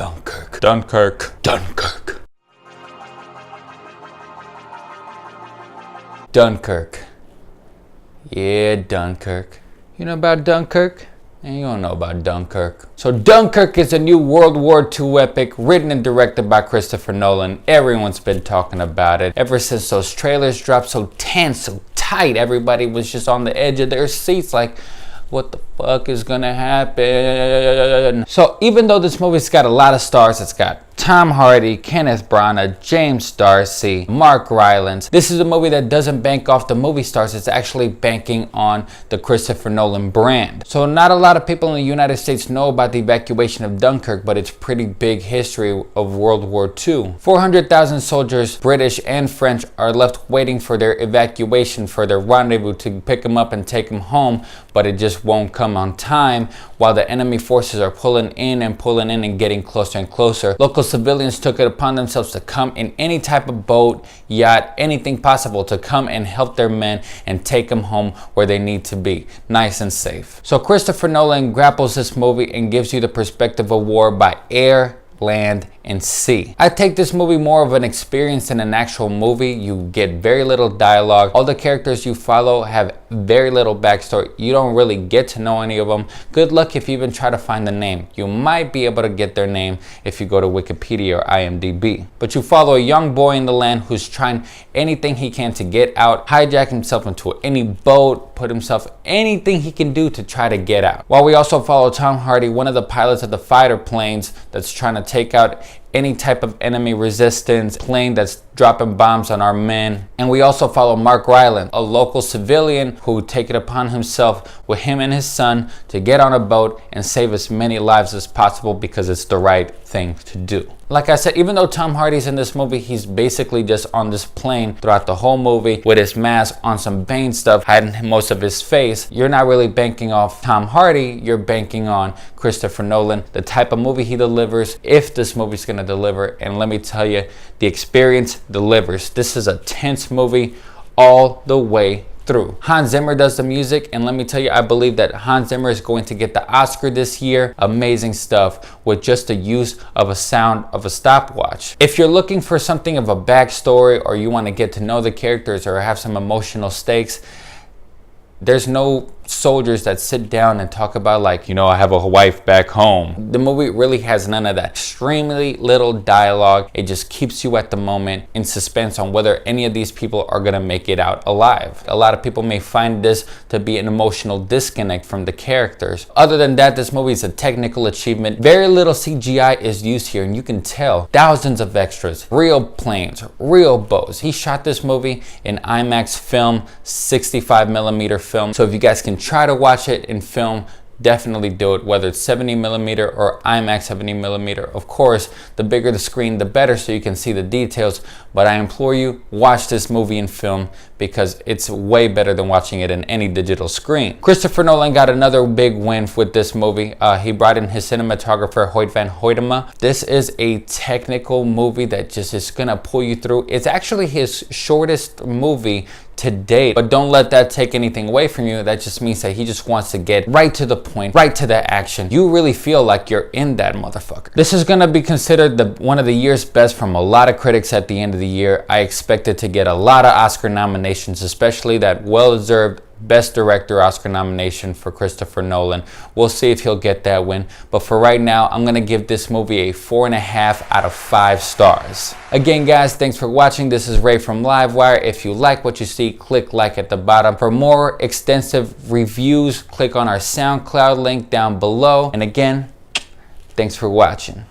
Dunkirk. Dunkirk. Dunkirk. Dunkirk. Yeah, Dunkirk. You know about Dunkirk? And you don't know about Dunkirk. So Dunkirk is a new World War II epic written and directed by Christopher Nolan. Everyone's been talking about it ever since those trailers dropped. So tense, so tight. Everybody was just on the edge of their seats like, what the fuck is gonna happen? So even though this movie's got a lot of stars, it's got Tom Hardy, Kenneth Branagh, James Darcy, Mark Rylance. This is a movie that doesn't bank off the movie stars. It's actually banking on the Christopher Nolan brand. So not a lot of people in the United States know about the evacuation of Dunkirk, but it's pretty big history of World War II. 400,000 soldiers, British and French, are left waiting for their evacuation, for their rendezvous to pick them up and take them home, but it just won't come on time while the enemy forces are pulling in and getting closer and closer. Local civilians took it upon themselves to come in any type of boat, yacht, anything possible to come and help their men and take them home where they need to be, nice and safe. So Christopher Nolan grapples this movie and gives you the perspective of war by air, land, and sea. I take this movie more of an experience than an actual movie. You get very little dialogue. All the characters you follow have very little backstory. You don't really get to know any of them. Good luck if you even try to find the name. You might be able to get their name if you go to Wikipedia or IMDb. But you follow a young boy in the land who's trying anything he can to get out, hijack himself into any boat, put himself anything he can do to try to get out. While we also follow Tom Hardy, one of the pilots of the fighter planes that's trying to take out any type of enemy resistance plane that's dropping bombs on our men. And we also follow Mark Rylance, a local civilian who take it upon himself with him and his son to get on a boat and save as many lives as possible because it's the right thing to do. Like I said, even though Tom Hardy's in this movie, he's basically just on this plane throughout the whole movie with his mask on, some Bane stuff, hiding most of his face. You're not really banking off Tom Hardy, you're banking on Christopher Nolan, the type of movie he delivers, if this movie's gonna deliver. And let me tell you, the experience delivers. This is a tense movie all the way through. Hans Zimmer does the music, and let me tell you, I believe that Hans Zimmer is going to get the Oscar this year. Amazing stuff with just the use of a sound of a stopwatch. If you're looking for something of a backstory, or you want to get to know the characters or have some emotional stakes, there's no soldiers that sit down and talk about like, you know, I have a wife back home. The movie really has none of that. Extremely little dialogue. It just keeps you at the moment in suspense on whether any of these people are gonna make it out alive. A lot of people may find this to be an emotional disconnect from the characters. Other than that, this movie is a technical achievement. Very little CGI is used here, and you can tell. Thousands of extras, real planes, real boats. He shot this movie in IMAX film, 65mm film. So if you guys can try to watch it in film, definitely do it, whether it's 70mm or IMAX 70mm. Of course, the bigger the screen, the better, so you can see the details. But I implore you, watch this movie in film because it's way better than watching it in any digital screen. Christopher Nolan got another big win with this movie. He brought in his cinematographer, Hoyt van Hoytema. This is a technical movie that just is gonna pull you through. It's actually his shortest movie to date, but don't let that take anything away from you. That just means that he just wants to get right to the point, right to the action. You really feel like you're in that motherfucker. This is gonna be considered one of the year's best from a lot of critics at the end of the year. I expect it to get a lot of Oscar nominations, especially that well-deserved Best Director Oscar nomination for Christopher Nolan. We'll see if he'll get that win. But for right now, I'm gonna give this movie a 4.5 out of 5 stars. Again, guys, thanks for watching. This is Ray from LiveWire. If you like what you see, click like at the bottom. For more extensive reviews, click on our SoundCloud link down below. And again, thanks for watching.